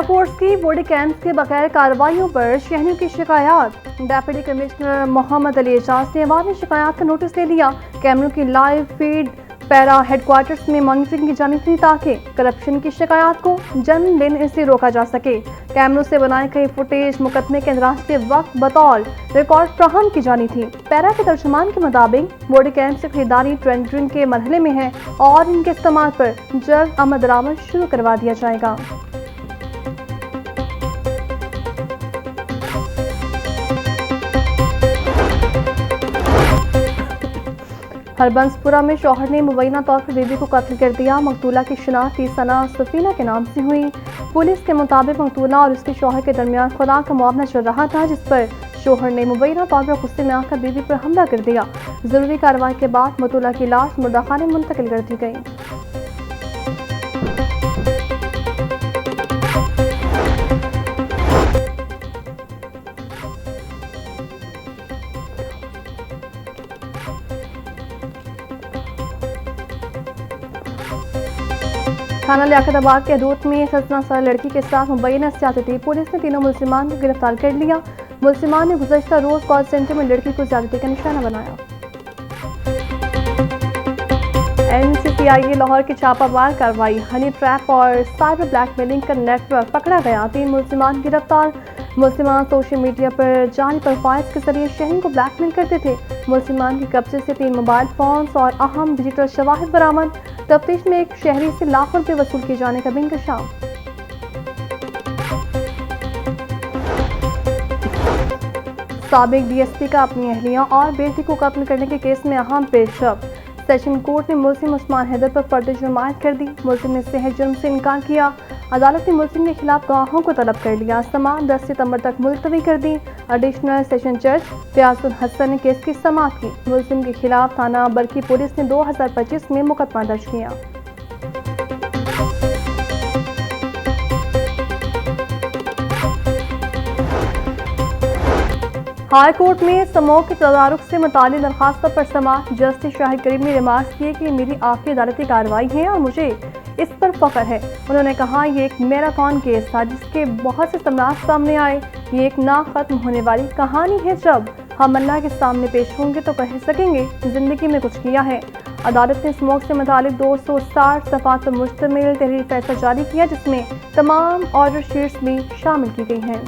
Air force की body camps के बगैर कार्रवाइयों पर शहरियों की शिकायत। डेप्यूटी कमिश्नर मोहम्मद अली एजाज ने अवामी शिकायत का नोटिस ले लिया। कैमरों की लाइव फीड पैरा हेडक्वार्टर्स में मॉनिटरिंग की जानी थी ताकि करप्शन की शिकायत को जन्म लेने से रोका जा सके। कैमरों से बनाई गई फुटेज मुकदमे के अंतराज के वक्त बतौर रिकॉर्ड फ्राहम की जानी थी। पैरा के तर्जुमान के मुताबिक बॉडी कैंप से खरीदारी टेंडरिंग के मरहले में है और इनके इस्तेमाल पर जल्द अमल दरामद शुरू करवा दिया जाएगा। हरबंसपुरा में शौहर ने मुबैना तौर पर बीवी को कत्ल कर दिया। मकतूला की शिनाख्त सना सफीना के नाम से हुई। पुलिस के मुताबिक मकतूला और उसके शौहर के दरमियान खुदा का मुआवना चल रहा था, जिस पर शौहर ने मुबैना तौर पर गुस्से में आकर बीवी पर हमला कर दिया। जरूरी कार्रवाई के बाद मकतूला की लाश मुर्दाखाने में मुंतकिल कर दी गई। थाना लियाकताबाद के हदूद में 17 साल लड़की के साथ मुबैना ज्यादती। पुलिस ने तीनों मुल्जिमान को गिरफ्तार कर लिया। मुल्जिमान ने गुज़श्ता रोज कॉल सेंटर में लड़की को ज्यादती का निशाना बनाया। NCCIA लाहौर की छापामार कार्रवाई। हनी ट्रैप और साइबर ब्लैकमेलिंग का नेटवर्क पकड़ा गया। 3 मुल्जिमान गिरफ्तार। मुल्जिमान सोशल मीडिया पर जाली प्रोफाइल्स के जरिए शहरियों को ब्लैकमेल करते थे। मुल्जिमान के कब्जे से 3 मोबाइल फोन्स और अहम डिजिटल शवाहिद बरामद। तफ्तीश में एक शहरी से लाखों रुपए वसूल किए जाने का भी इंकशाफ। साबिक DSP का अपनी अहलिया और बेटी को कत्ल करने के केस में अहम पेशरफ। सेशन कोर्ट ने मुल्जिम उस्मान हैदर पर फर्द जुर्मायत कर दी। मुल्जिम ने सेहत जुर्म से इनकार किया। अदालत ने मुल्जिम के खिलाफ गवाहों को तलब कर लिया। समाअत 10 सितंबर तक मुलतवी कर दी। एडिशनल सेशन जज फयाजुल हसन ने केस की समाअत की। मुल्जिम के खिलाफ थाना बरकी पुलिस ने 2025 में मुकदमा दर्ज किया। हाई कोर्ट में समूह के तदारुक से मुताल्लिक़ दरखास्तों पर समाअत। जस्टिस शाहिद करीम ने रिमार्क किए कि ये मेरी आखिरी अदालती कार्रवाई है और मुझे इस पर फख्र है। उन्होंने कहा ये एक मैराथन केस था जिसके बहुत से समरात सामने आए। ये एक ना खत्म होने वाली कहानी है। जब हम अल्लाह के सामने पेश होंगे तो कह सकेंगे जिंदगी में कुछ किया है। अदालत ने स्मोक से मुतालिक 260 सफ़ात पर मुश्तमिल तहरीर फैसला जारी किया, जिसमें तमाम ऑर्डर शीट्स भी शामिल की गई हैं।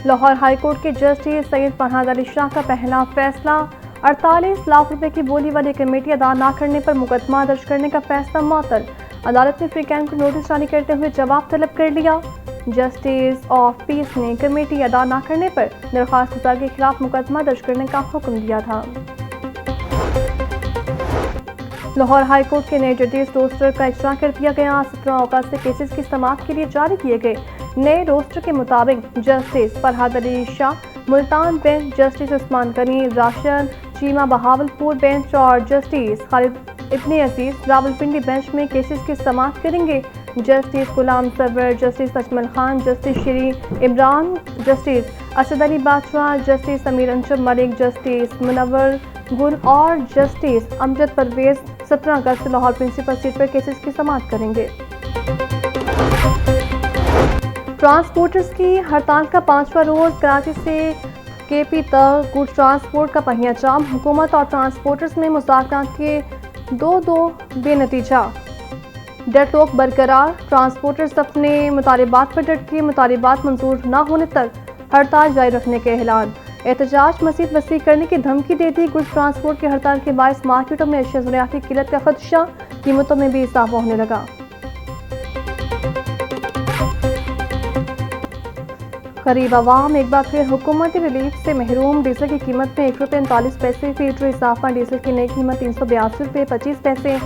लाहौर हाईकोर्ट के जस्टिस सैयद फरहाद अली शाह का पहला फैसला। 48 लाख रुपए की बोली वाली कमेटी अदा न करने पर मुकदमा दर्ज करने का फैसला मुअत्तल। अदालत ने फ्रीकैन को नोटिस जारी करते हुए जवाब तलब कर लिया। जस्टिस ऑफ पीस ने कमेटी अदा न करने पर दरख्वास्त गुजार के खिलाफ मुकदमा दर्ज करने का हुक्म दिया था। लाहौर हाईकोर्ट के नए जजेस रोस्टर का इजरा कर दिया गया। 17 अगस्त से केसेस की समाअत के लिए जारी किए गए नए रोस्टर के मुताबिक justice Farhad Ali Shah Multan bench, justice Usman Ghani Rashid Cheema Bahawalpur bench और जस्टिस खालिद इब्ने अजीज रावलपिंडी बेंच में केसेस की समाअत करेंगे। Justice Ghulam Sarwar, justice Ajmal Khan, justice Shri Imran, justice Asad Ali Badshah, justice Sameer Anshum Malik, justice Munawwar Gul और जस्टिस अमजद परवेज 17 अगस्त से लाहौर प्रिंसिपल सीट पर केसेस की समाअत करेंगे। ट्रांसपोर्टर्स की हड़ताल का 5वां रोज। कराची से KP तक गुड्स ट्रांसपोर्ट का पहिया जाम। हुकूमत और ट्रांसपोर्टर्स में मुज़ाकरात के दो बेनतीजा। डेडलॉक बरकरार। ट्रांसपोर्टर्स अपने मुतालिबात पर डट के मुतालिबात मंजूर न होने तक हड़ताल जारी रखने के ऐलान। एहतजाज मज़ीद वसी करने की धमकी दे दी। गुड्स ट्रांसपोर्ट की हड़ताल के बायस मार्केटों में अशिया ज़रूरियात की किल्लत का खदशा। कीमतों में भी इजाफा होने लगा। गरीब आवाम एक बार फिर हुकूमती रिलीफ से महरूम। डीजल की कीमत में ₹1.39 फी लीटर इजाफा। डीजल की नई कीमत ₹382.25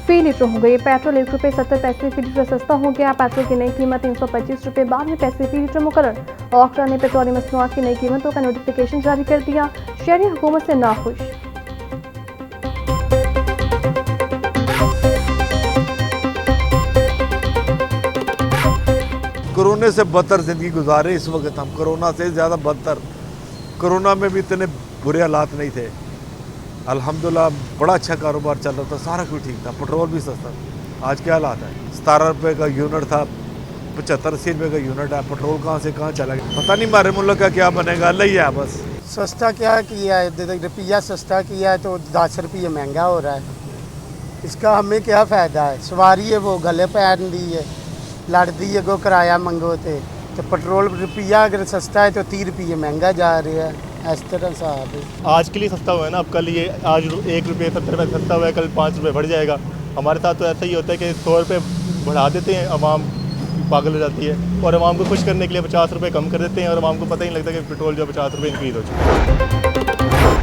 फी लीटर हो गई। पेट्रोल ₹1.70 फी लीटर सस्ता हो गया। पेट्रोल की नई कीमत ₹325.92 फी लीटर मुकर्रर। ऑक्टा ने पेट्रोलियम मसनूआत की नई कीमतों का नोटिफिकेशन जारी कर दिया। शहरी हुकूमत से नाखुश। कोरोना से बदतर ज़िंदगी गुजारे। इस वक्त हम कोरोना से ज़्यादा बदतर कोरोना में भी इतने बुरे हालात नहीं थे, अल्हम्दुलिल्लाह बड़ा अच्छा कारोबार चल रहा था, सारा कुछ ठीक था, पेट्रोल भी सस्ता था। आज क्या हालात है, 17 रुपये का यूनिट था, 75-80 रुपये का यूनिट है, पेट्रोल कहाँ से कहाँ चला गया पता नहीं। हमारे मुल्क का क्या बनेगा, अल्लाह ही है बस। सस्ता क्या किया है, रुपया सस्ता किया है तो 10 रुपये महंगा हो रहा है। इसका हमें क्या फ़ायदा है, सवारी है वो गले पैन दी है, लड़ दी है गो किराया मंगो तो पेट्रोल रुपया अगर सस्ता है तो 30 रुपये महंगा जा रहा है। इस तरह साहब है, आज के लिए सस्ता हुआ है ना, अब कल ये आज 1 रुपये 70 पैसे सस्ता हुआ है, कल 5 रुपये बढ़ जाएगा। हमारे साथ तो ऐसा ही होता है कि 100 रुपये बढ़ा देते हैं, अवाम पागल हो जाती है, और अवाम को खुश करने के लिए 50 रुपये कम कर देते हैं, और अवाम को पता ही नहीं लगता कि पेट्रोल जो 50 रुपये इंक्रीज़ हो चुका है।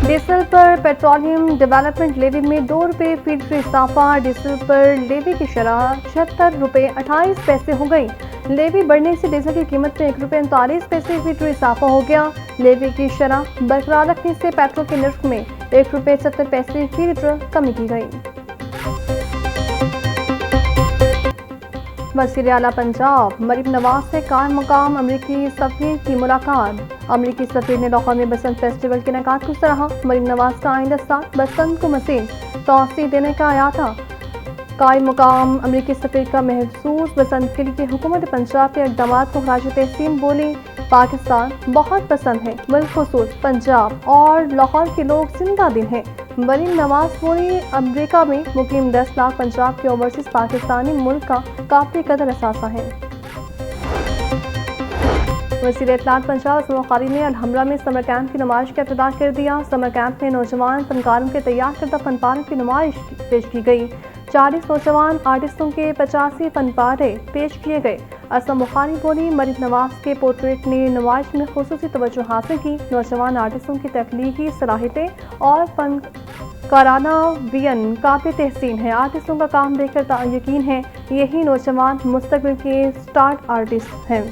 डीजल पर पेट्रोलियम डेवलपमेंट लेवी में 2 रुपये फीसदी इजाफा। डीजल पर लेवी की शरह 76 रुपये 28 पैसे हो गई। लेवी बढ़ने से डीजल की कीमत में 1 रुपये 39 पैसे फीसदी इजाफा हो गया। लेवी की शरह बरकरार रखने से पेट्रोल के नर्ख में 1 रुपये 70 पैसे फी लीटर कमी की गई। वज़ीर आला पंजाब मरीम नवाज से कायम मकाम अमरीकी सफ़ीर की मुलाकात। अमरीकी सफ़ीर ने लाहौर में बसंत फेस्टिवल के इनेकाद को सराहा। मरीम नवाज का आइंदा साल बसंत को मज़ीद तौसीह देने का आया था। कायम मकाम अमरीकी सफ़ीर का महसूस बसंत के लिए हुकूमत पंजाब के इक़दाम को खराज तहसीन बोली। पाकिस्तान बहुत पसंद है, बिलखुसूस पंजाब और लाहौर के लोग जिंदा दिल हैं। मरीम नवाज बोली, अमरीका में मुकीम 10 लाख पंजाब के ओवरसीज पाकिस्तानी मुल्क का काबिल कदर असासा है। वज़ीर इत्तलात पंजाब असलम बुखारी ने अलहमरा में समर कैंप की नुमाइश का इब्तिदा कर दिया। समर कैंप में नौजवान फनकारों के तैयार करदा फनपारों की नुमाइश पेश की गई। 40 नौजवान आर्टिस्टों के 85 फनपारे पेश किए गए। असलम बुखारी बोली, मरीम नवाज के पोर्ट्रेट ने नुमाइश में खुसूसी तवज्जो हासिल की। नौजवान आर्टिस्टों की तख्लीकी सलाहियतें और फनकाराना वियन काबिल तहसीन है। आर्टिस्टों का काम देखकर यकीन है यही नौजवान मुस्तकबिल के स्टार आर्टिस्ट हैं।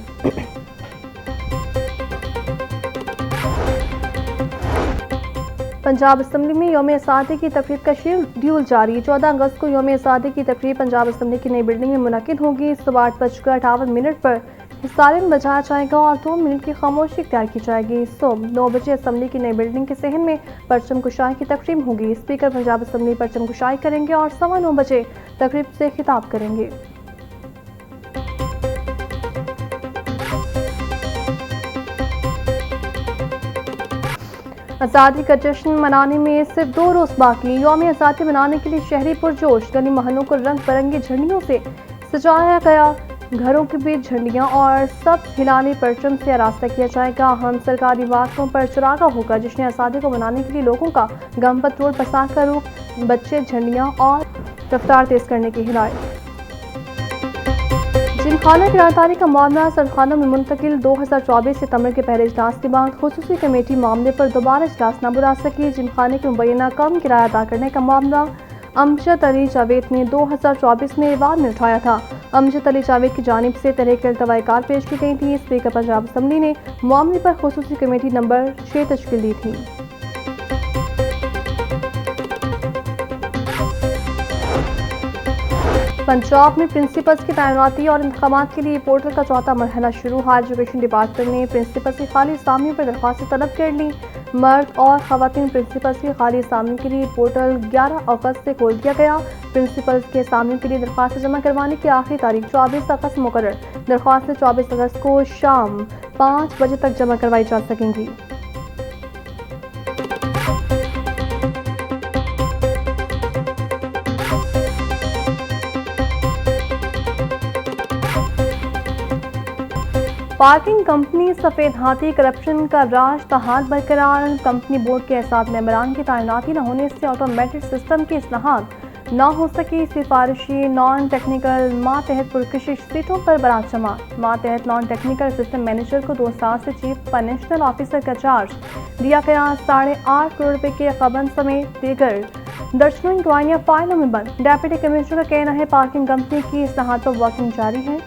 पंजाब असम्बली में यौम आज़ादी की तकरीब का शेड्यूल जारी। 14 अगस्त को यौम आज़ादी की तकरीब पंजाब असम्बली की नई बिल्डिंग में मुनक़िद होगी। सुबह 8:58 पर सायरन बजाया जाएगा और 2 मिनट की खामोशी इख्तियार की जाएगी। सुबह 9 बजे असम्बली की नई बिल्डिंग के सहन में परचम कुशाई की तकरीब होगी। स्पीकर पंजाब असम्बली परचम कुशाई करेंगे और 9:15 बजे तकरीब से खिताब करेंगे। आज़ादी का जश्न मनाने में सिर्फ 2 रोज़ बाकी। यौम आज़ादी मनाने के लिए शहरी पुरजोश। गली मोहल्लों को रंग बिरंगी झंडियों से सजाया गया। घरों के बीच झंडियां और सब हिलाने परचम से आरास्ता किया जाएगा। हम सरकारी वाक़ों पर चुरागा होगा। जश्न आज़ादी को मनाने के लिए लोगों का गमपत रोड पसार का रुख, बच्चे झंडियां और रफ्तार तेज करने की हिदायत। जिमखाना किराएदारी का मामला सरखानों में मुंतकिल। 2024 सितंबर के पहले इजलास के बाद खुसूसी कमेटी मामले पर दोबारा इजलास न बुला सकी। जिमखाने के मुबैना कम किराया अदा करने का मामला अमजद अली जावेद ने 2024 में एवान में उठाया था। अमजद अली जावेद की जानिब से तहरीक इल्तवाकार पेश की गई थी। स्पीकर पंजाब असम्बली ने मामले पर खुसूसी कमेटी नंबर 6 तश्कील दी थी। पंजाब में प्रिंसिपल्स की तैनाती और इंतखामात के लिए पोर्टल का चौथा मरहला शुरू। हायर एजुकेशन डिपार्टमेंट ने प्रिंसिपल्स की खाली असामियों पर दरख्वास्त तलब कर ली। मर्द और खवातीन प्रिंसिपल्स की खाली असामियों के लिए पोर्टल 11 अगस्त से खोल दिया गया। प्रिंसिपल्स के असामियों के लिए दरख्वास्त जमा करवाने की आखिरी तारीख 24 अगस्त मुकर्रर। दरख्वास्त 24 अगस्त को शाम 5 बजे तक जमा करवाई जा सकेंगी। पार्किंग कंपनी सफ़ेद हाथी करप्शन का राज तहाल बरकरार। कंपनी बोर्ड के एहसास मेंबरान की तैनाती न होने से ऑटोमेटिक सिस्टम की इस्लाहात न हो सकी। सिफारिशी नॉन टेक्निकल मातहत पुरकशिश सीटों पर बरात जमा। मातहत नॉन टेक्निकल सिस्टम मैनेजर को 2 साल से चीफ फाइनेंशियल ऑफिसर का चार्ज दिया गया। 8.5 करोड़ रुपए के कबन समेत दीगर दर्जनों इंक्वायरियां फाइलों में बंद। डेप्यूटी कमिश्नर का कहना है पार्किंग कंपनी की इस्लाहात पर वर्किंग जारी है।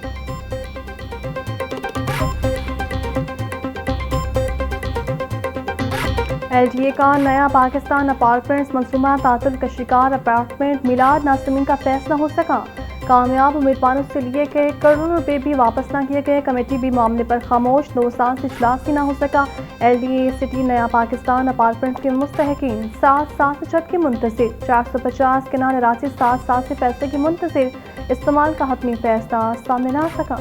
LDA का नया पाकिस्तान अपार्टमेंट्स मंसूबा तातुल का शिकार। अपार्टमेंट मिलाद नाज़मीन का फैसला हो सका। कामयाब उम्मीदवारों से लिए गए करोड़ों रुपए भी वापस न किए गए। कमेटी भी मामले पर खामोश, 2 साल से इजलास ही न हो सका। LDA सिटी नया पाकिस्तान अपार्टमेंट के मुस्तहकीन 7 साल से छत की मुंतजिर, 450 किनाल राशि 7 साल से पैसे की मुंतजिर, इस्तेमाल का हतमी फैसला सामने न आ सका।